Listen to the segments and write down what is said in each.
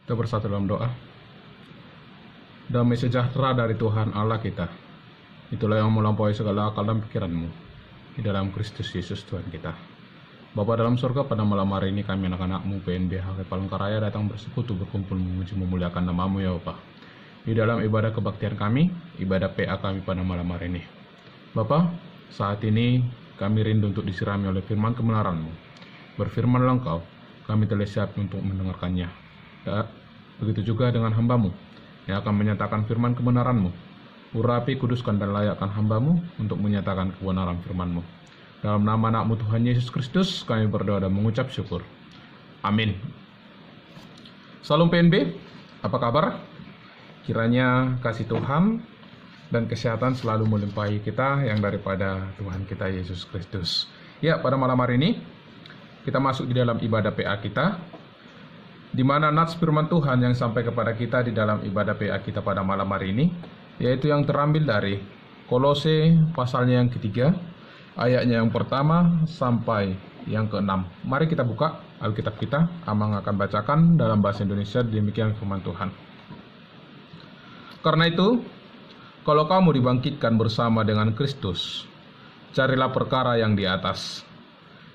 Kita bersatu dalam doa. Damai sejahtera dari Tuhan Allah kita, itulah yang melampaui segala akal dan pikiranmu, di dalam Kristus Yesus Tuhan kita. Bapa dalam surga, pada malam hari ini kami anak-anakmu PNB HK Palangkaraya datang bersekutu berkumpul memuji memuliakan namamu ya Bapa. Di dalam ibadah kebaktian kami, ibadah PA kami pada malam hari ini. Bapa, saat ini kami rindu untuk disirami oleh firman kebenaran-Mu. Berfirmanlah Engkau, kami telah siap untuk mendengarkannya. Begitu juga dengan hamba-Mu yang akan menyatakan firman kebenaran-Mu. Urapi, kuduskan, dan layakkan hamba-Mu untuk menyatakan kebenaran firman-Mu. Dalam nama anak-Mu Tuhan Yesus Kristus, kami berdoa dan mengucap syukur. Amin. Salam PNB, apa kabar? Kiranya kasih Tuhan dan kesehatan selalu melimpahi kita yang daripada Tuhan kita Yesus Kristus. Ya, pada malam hari ini kita masuk di dalam ibadah PA kita, di mana nats firman Tuhan yang sampai kepada kita di dalam ibadah PA kita pada malam hari ini, yaitu yang terambil dari Kolose pasalnya yang ketiga, ayatnya yang pertama sampai yang keenam. Mari kita buka Alkitab kita. Amang akan bacakan dalam bahasa Indonesia, demikian firman Tuhan. Karena itu, kalau kamu dibangkitkan bersama dengan Kristus, carilah perkara yang di atas,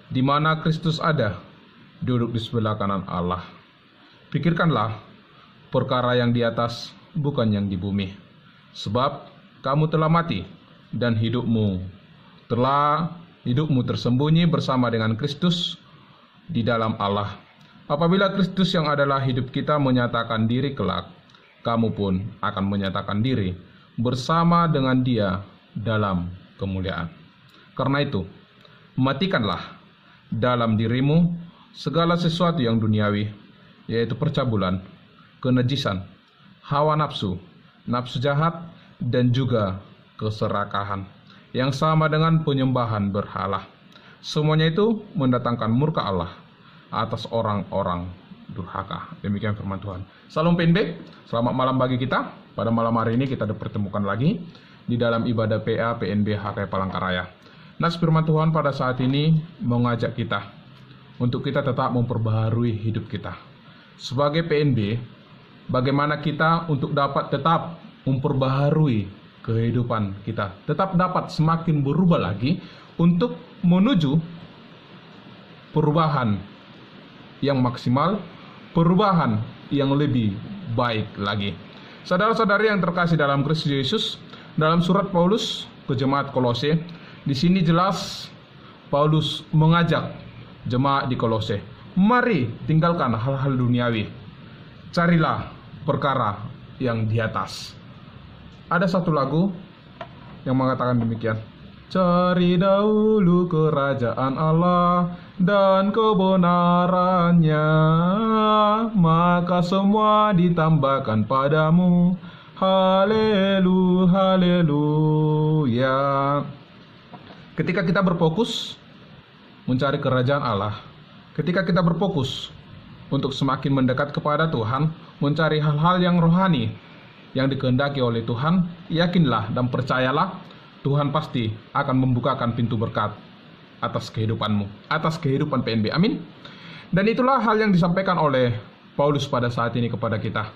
di mana Kristus ada, duduk di sebelah kanan Allah. Pikirkanlah perkara yang di atas, bukan yang di bumi. Sebab kamu telah mati, dan hidupmu tersembunyi bersama dengan Kristus di dalam Allah. Apabila Kristus yang adalah hidup kita menyatakan diri kelak, kamu pun akan menyatakan diri bersama dengan Dia dalam kemuliaan. Karena itu, matikanlah dalam dirimu segala sesuatu yang duniawi, yaitu percabulan, kenajisan, hawa nafsu, nafsu jahat, dan juga keserakahan, yang sama dengan penyembahan berhala. Semuanya itu mendatangkan murka Allah atas orang-orang durhaka. Demikian firman Tuhan. Salam PNB, selamat malam bagi kita. Pada malam hari ini kita dipertemukan lagi di dalam ibadah PA PNB HK Palangkaraya. Nats firman Tuhan pada saat ini mengajak kita untuk kita tetap memperbaharui hidup kita. Sebagai PNB, bagaimana kita untuk dapat tetap memperbaharui kehidupan kita, tetap dapat semakin berubah lagi untuk menuju perubahan yang maksimal, perubahan yang lebih baik lagi. Saudara-saudari yang terkasih dalam Kristus Yesus, dalam surat Paulus ke jemaat Kolose, di sini jelas Paulus mengajak jemaat di Kolose, mari tinggalkan hal-hal duniawi, carilah perkara yang di atas. Ada satu lagu yang mengatakan demikian, cari dahulu kerajaan Allah dan kebenarannya, maka semua ditambahkan padamu. Haleluya, haleluya. Ketika kita berfokus mencari kerajaan Allah, ketika kita berfokus untuk semakin mendekat kepada Tuhan, mencari hal-hal yang rohani yang dikehendaki oleh Tuhan, yakinlah dan percayalah, Tuhan pasti akan membukakan pintu berkat atas kehidupanmu, atas kehidupan PNB. Amin. Dan itulah hal yang disampaikan oleh Paulus pada saat ini kepada kita.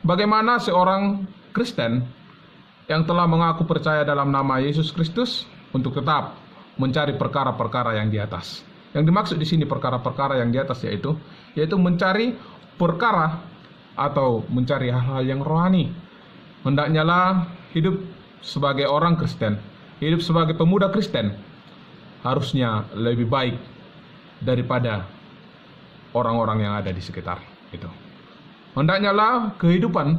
Bagaimana seorang Kristen yang telah mengaku percaya dalam nama Yesus Kristus untuk tetap mencari perkara-perkara yang di atas. Yang dimaksud di sini perkara-perkara yang di atas yaitu mencari perkara atau mencari hal-hal yang rohani. Hendaknya lah hidup sebagai orang Kristen, hidup sebagai pemuda Kristen harusnya lebih baik daripada orang-orang yang ada di sekitar itu. Hendaknya lah kehidupan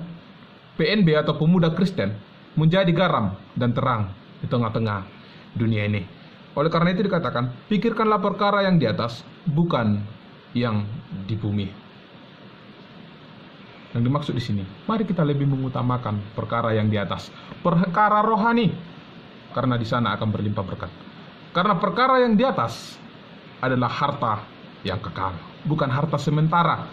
PNB atau pemuda Kristen menjadi garam dan terang di tengah-tengah dunia ini. Oleh karena itu dikatakan, pikirkanlah perkara yang di atas, bukan yang di bumi. Yang dimaksud di sini, mari kita lebih mengutamakan perkara yang di atas, perkara rohani, karena di sana akan berlimpah berkat. Karena perkara yang di atas adalah harta yang kekal, bukan harta sementara.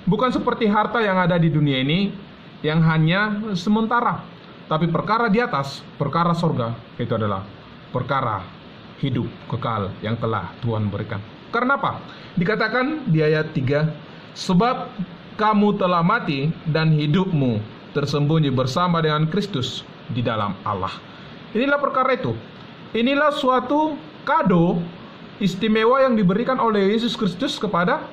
Bukan seperti harta yang ada di dunia ini yang hanya sementara. Tapi perkara di atas, perkara sorga, itu adalah perkara hidup kekal yang telah Tuhan berikan. Karena apa? Dikatakan di ayat 3, sebab kamu telah mati dan hidupmu tersembunyi bersama dengan Kristus di dalam Allah. Inilah perkara itu. Inilah suatu kado istimewa yang diberikan oleh Yesus Kristus kepada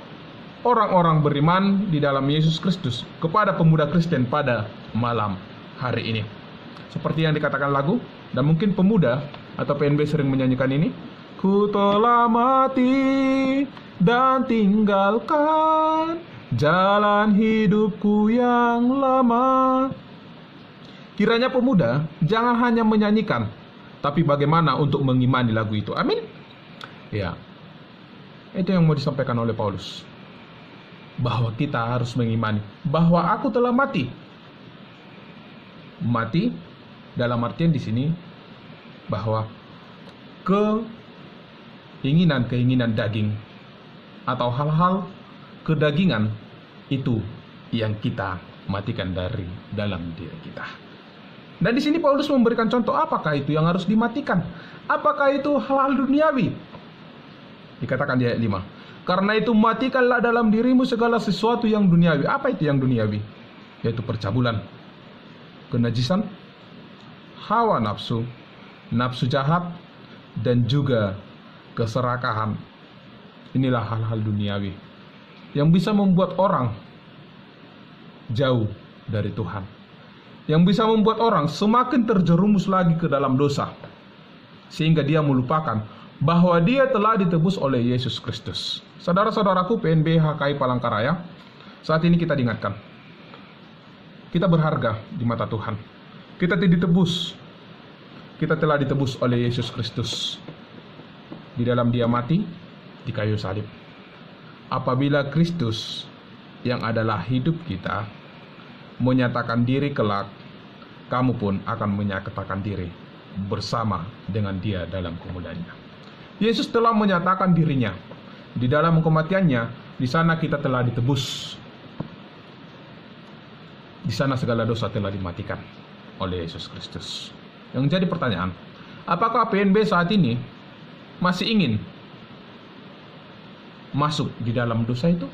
orang-orang beriman di dalam Yesus Kristus, kepada pemuda Kristen pada malam hari ini. Seperti yang dikatakan lagu, dan mungkin pemuda atau PNB sering menyanyikan ini. Ku telah mati dan tinggalkan jalan hidupku yang lama. Kiranya pemuda jangan hanya menyanyikan, tapi bagaimana untuk mengimani lagu itu. Amin. Ya, itu yang mau disampaikan oleh Paulus, bahwa kita harus mengimani bahwa aku telah mati. Mati dalam artian di sini bahwa keinginan daging atau hal-hal kedagingan itu yang kita matikan dari dalam diri kita. Dan di sini Paulus memberikan contoh, apakah itu yang harus dimatikan? Apakah itu hal-hal duniawi? Dikatakan di ayat 5, karena itu matikanlah dalam dirimu segala sesuatu yang duniawi. Apa itu yang duniawi? Yaitu percabulan, kenajisan, hawa nafsu, nafsu jahat, dan juga keserakahan. Inilah hal-hal duniawi yang bisa membuat orang jauh dari Tuhan, yang bisa membuat orang semakin terjerumus lagi ke dalam dosa, sehingga dia melupakan bahwa dia telah ditebus oleh Yesus Kristus. Saudara-saudaraku PNB HKI Palangkaraya, saat ini kita diingatkan, kita berharga di mata Tuhan. Kita tidak ditebus, kita telah ditebus oleh Yesus Kristus. Di dalam dia mati di kayu salib. Apabila Kristus yang adalah hidup kita menyatakan diri kelak, kamu pun akan menyatakan diri bersama dengan dia dalam kemuliaannya. Yesus telah menyatakan dirinya di dalam kematiannya. Di sana kita telah ditebus. Di sana segala dosa telah dimatikan oleh Yesus Kristus. Yang jadi pertanyaan, apakah PNB saat ini masih ingin masuk di dalam dosa itu?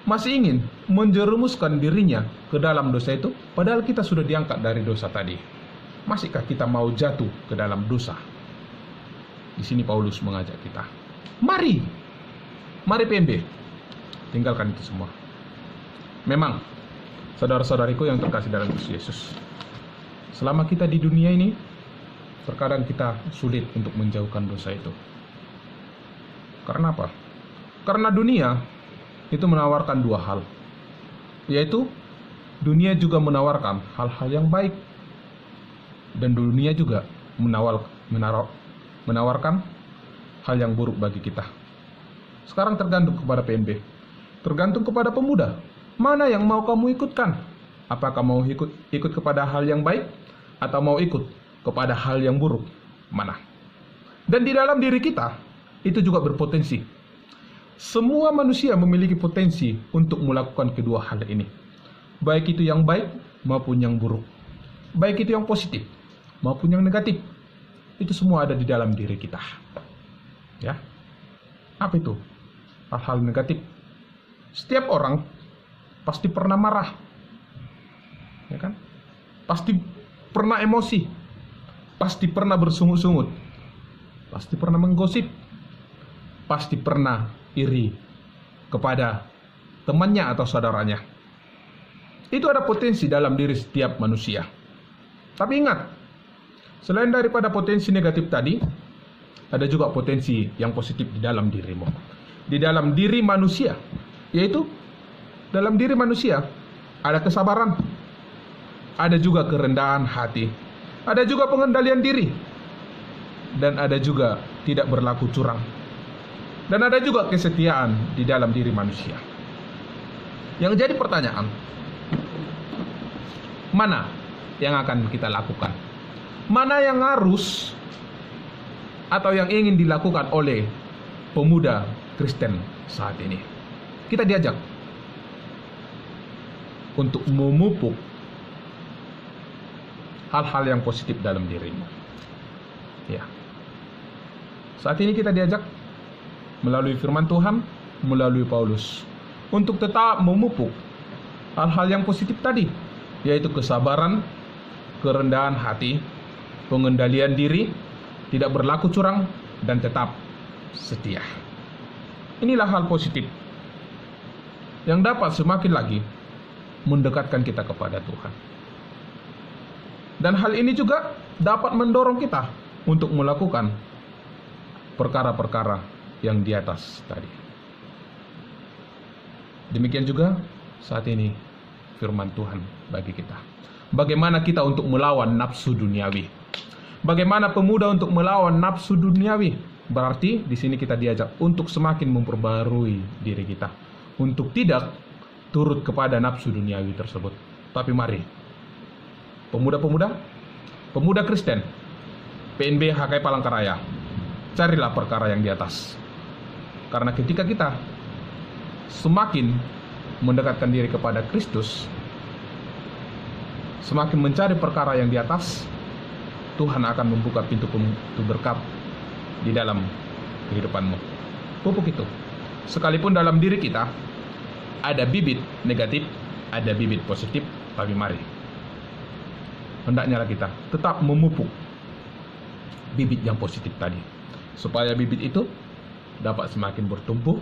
Masih ingin menjerumuskan dirinya ke dalam dosa itu? Padahal kita sudah diangkat dari dosa tadi. Masihkah kita mau jatuh ke dalam dosa? Di sini Paulus mengajak kita, mari PNB, tinggalkan itu semua. Memang, saudara-saudariku yang terkasih dalam Kristus Yesus, selama kita di dunia ini, terkadang kita sulit untuk menjauhkan dosa itu. Karena apa? Karena dunia itu menawarkan dua hal, yaitu dunia juga menawarkan hal-hal yang baik, dan dunia juga menawarkan hal yang buruk bagi kita. Sekarang tergantung kepada PNB, tergantung kepada pemuda, mana yang mau kamu ikutkan? Apakah mau ikut kepada hal yang baik, atau mau ikut kepada hal yang buruk? Mana? Dan di dalam diri kita itu juga berpotensi. Semua manusia memiliki potensi untuk melakukan kedua hal ini, baik itu yang baik maupun yang buruk, baik itu yang positif maupun yang negatif. Itu semua ada di dalam diri kita. Ya, apa itu hal-hal negatif? Setiap orang pasti pernah marah, ya kan? Pasti pernah emosi, pasti pernah bersungut-sungut, pasti pernah menggosip, pasti pernah iri kepada temannya atau saudaranya. Itu ada potensi dalam diri setiap manusia. Tapi ingat, selain daripada potensi negatif tadi, ada juga potensi yang positif di dalam dirimu, di dalam diri manusia. Yaitu dalam diri manusia ada kesabaran, ada juga kerendahan hati, ada juga pengendalian diri, dan ada juga tidak berlaku curang, dan ada juga kesetiaan di dalam diri manusia. Yang jadi pertanyaan, mana yang akan kita lakukan? Mana yang harus atau yang ingin dilakukan oleh pemuda Kristen saat ini? Kita diajak untuk memupuk hal-hal yang positif dalam dirimu. Ya. Saat ini kita diajak melalui firman Tuhan, melalui Paulus, untuk tetap memupuk hal-hal yang positif tadi, yaitu kesabaran, kerendahan hati, pengendalian diri, tidak berlaku curang, dan tetap setia. Inilah hal positif yang dapat semakin lagi mendekatkan kita kepada Tuhan. Dan hal ini juga dapat mendorong kita untuk melakukan perkara-perkara yang di atas tadi. Demikian juga saat ini firman Tuhan bagi kita. Bagaimana kita untuk melawan nafsu duniawi? Bagaimana pemuda untuk melawan nafsu duniawi? Berarti di sini kita diajak untuk semakin memperbarui diri kita, untuk tidak turut kepada nafsu duniawi tersebut. Tapi mari, pemuda Kristen, PNB HKI Palangkaraya, carilah perkara yang di atas. Karena ketika kita semakin mendekatkan diri kepada Kristus, semakin mencari perkara yang di atas, Tuhan akan membuka pintu berkat di dalam kehidupanmu. Pupuk itu, sekalipun dalam diri kita ada bibit negatif, ada bibit positif, tapi mari, hendaknya kita tetap memupuk bibit yang positif tadi, supaya bibit itu dapat semakin bertumbuh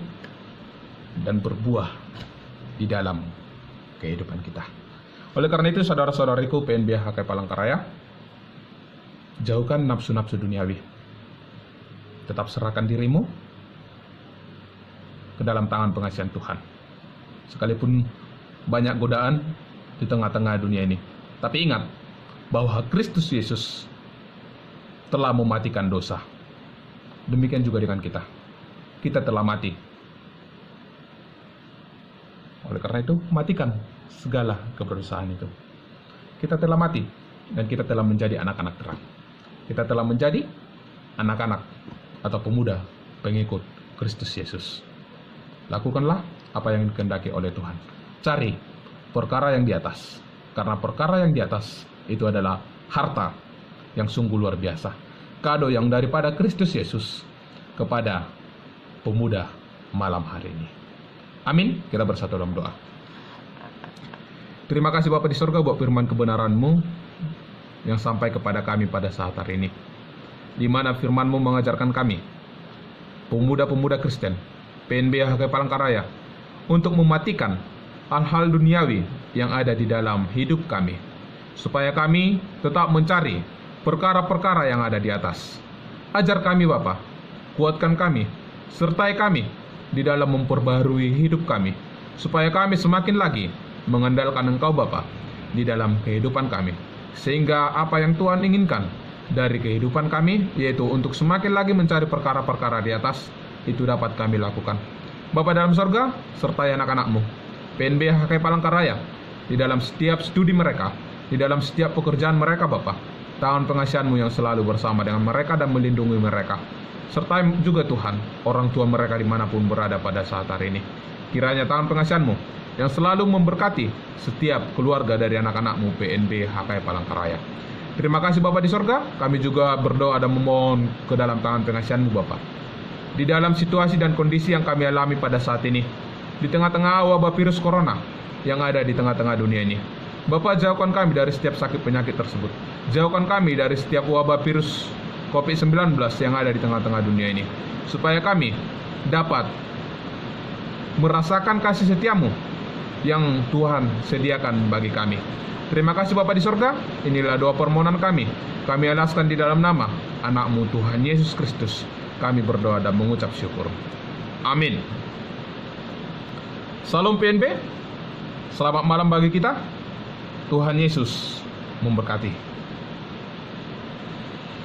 dan berbuah di dalam kehidupan kita. Oleh karena itu, saudara-saudariku PNB HKI Palangkaraya, jauhkan nafsu-nafsu duniawi. Tetap serahkan dirimu ke dalam tangan pengasihan Tuhan. Sekalipun banyak godaan di tengah-tengah dunia ini, tapi ingat bahwa Kristus Yesus telah mematikan dosa. Demikian juga dengan kita. Kita telah mati. Oleh karena itu, matikan segala keberdosaan itu. Kita telah mati dan kita telah menjadi anak-anak terang. Kita telah menjadi anak-anak atau pemuda pengikut Kristus Yesus. Lakukanlah apa yang dikehendaki oleh Tuhan. Cari perkara yang di atas, karena perkara yang di atas itu adalah harta yang sungguh luar biasa, kado yang daripada Kristus Yesus kepada pemuda malam hari ini. Amin. Kita bersatu dalam doa. Terima kasih Bapa di surga buat firman kebenaran-Mu yang sampai kepada kami pada saat hari ini, di mana firman-Mu mengajarkan kami, pemuda-pemuda Kristen, PNB HKI Palangkaraya, untuk mematikan hal-hal duniawi yang ada di dalam hidup kami, supaya kami tetap mencari perkara-perkara yang ada di atas. Ajar kami Bapa, kuatkan kami, sertai kami di dalam memperbaharui hidup kami, supaya kami semakin lagi mengandalkan Engkau Bapa di dalam kehidupan kami, sehingga apa yang Tuhan inginkan dari kehidupan kami, yaitu untuk semakin lagi mencari perkara-perkara di atas, itu dapat kami lakukan. Bapa dalam sorga, sertai anak-anak-Mu PNB HKI Palangkaraya di dalam setiap studi mereka, di dalam setiap pekerjaan mereka Bapa. Tangan pengasihan-Mu yang selalu bersama dengan mereka dan melindungi mereka. Sertai juga Tuhan orang tua mereka dimanapun berada pada saat hari ini. Kiranya tangan pengasihan-Mu yang selalu memberkati setiap keluarga dari anak-anak-Mu PNB HKI Palangkaraya. Terima kasih Bapa di sorga. Kami juga berdoa dan memohon ke dalam tangan pengasihan-Mu Bapa, di dalam situasi dan kondisi yang kami alami pada saat ini, di tengah-tengah wabah virus corona yang ada di tengah-tengah dunia ini. Bapa, jauhkan kami dari setiap sakit penyakit tersebut. Jauhkan kami dari setiap wabah virus COVID-19 yang ada di tengah-tengah dunia ini, supaya kami dapat merasakan kasih setia-Mu yang Tuhan sediakan bagi kami. Terima kasih Bapa di sorga. Inilah doa permohonan kami. Kami alaskan di dalam nama anak-Mu Tuhan Yesus Kristus. Kami berdoa dan mengucap syukur. Amin. Salam PNB. Selamat malam bagi kita. Tuhan Yesus memberkati.